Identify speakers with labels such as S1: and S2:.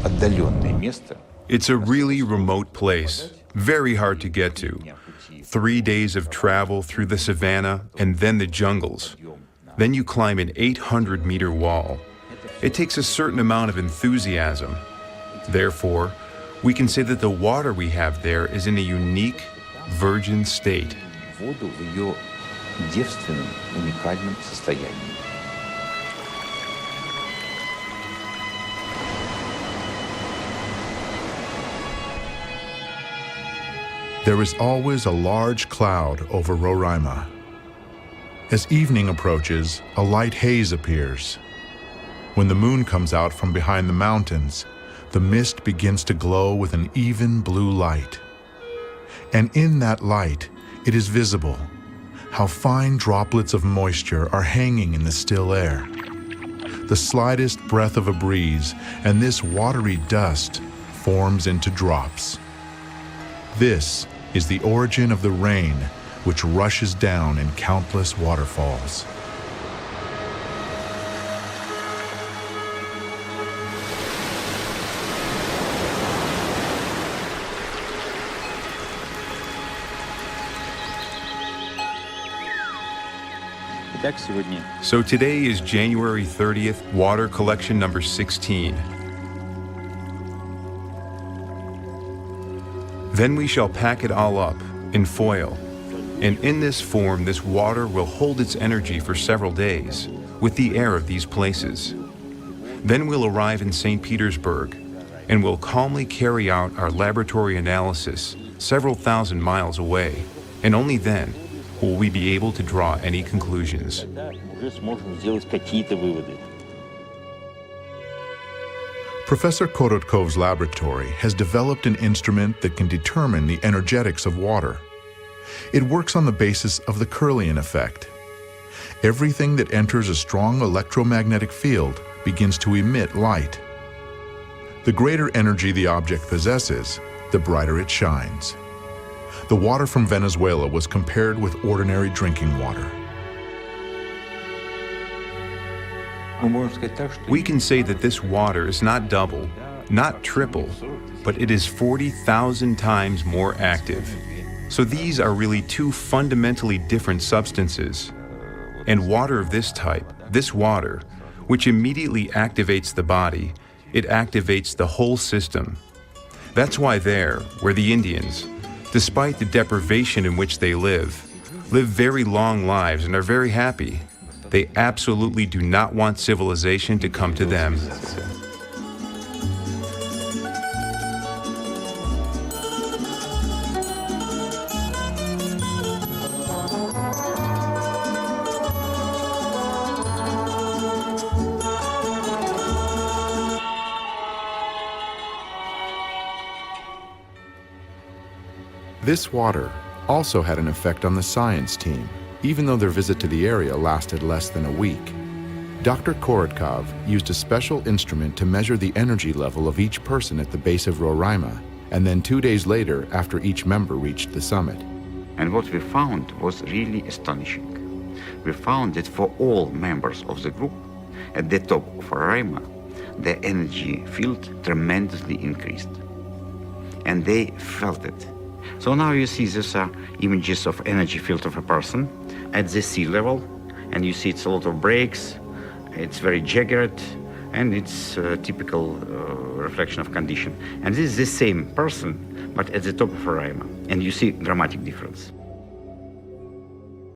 S1: отдаленное место.
S2: It's a really remote place, very hard to get to. 3 days of travel through the savannah and then the jungles. Then you climb an 800-meter wall. It takes a certain amount of enthusiasm. Therefore, we can say that the water we have there is in a unique, virgin state.
S1: Воду в ее девственном, уникальном состоянии.
S3: There is always a large cloud over Roraima. As evening approaches, a light haze appears. When the moon comes out from behind the mountains, the mist begins to glow with an even blue light. And in that light, it is visible how fine droplets of moisture are hanging in the still air. The slightest breath of a breeze, and this watery dust forms into drops. This is the origin of the rain, which rushes down in countless waterfalls.
S2: So today is January 30th, water collection number 16. Then we shall pack it all up in foil, and in this form this water will hold its energy for several days with the air of these places. Then we'll arrive in St. Petersburg, and we'll calmly carry out our laboratory analysis several thousand miles away, and only then will we be able to draw any conclusions.
S3: Professor Korotkov's laboratory has developed an instrument that can determine the energetics of water. It works on the basis of the Kirlian effect. Everything that enters a strong electromagnetic field begins to emit light. The greater energy the object possesses, the brighter it shines. The water from Venezuela was compared with ordinary drinking water.
S2: We can say that this water is not double, not triple, but it is 40,000 times more active. So these are really two fundamentally different substances. And water of this type, this water, which immediately activates the body, it activates the whole system. That's why there, where the Indians, despite the deprivation in which they live very long lives and are very happy. They absolutely do not want civilization to come to them.
S3: This water also had an effect on the science team, even though their visit to the area lasted less than a week. Dr. Korotkov used a special instrument to measure the energy level of each person at the base of Roraima, and then 2 days later after each member reached the summit.
S4: And what we found was really astonishing. We found that for all members of the group, at the top of Roraima, the energy field tremendously increased. And they felt it. So now you see these are images of energy field of a person at the sea level, and you see it's a lot of breaks, it's very jagged, and it's a typical reflection of condition. And this is the same person, but at the top of Roraima, and you see dramatic difference.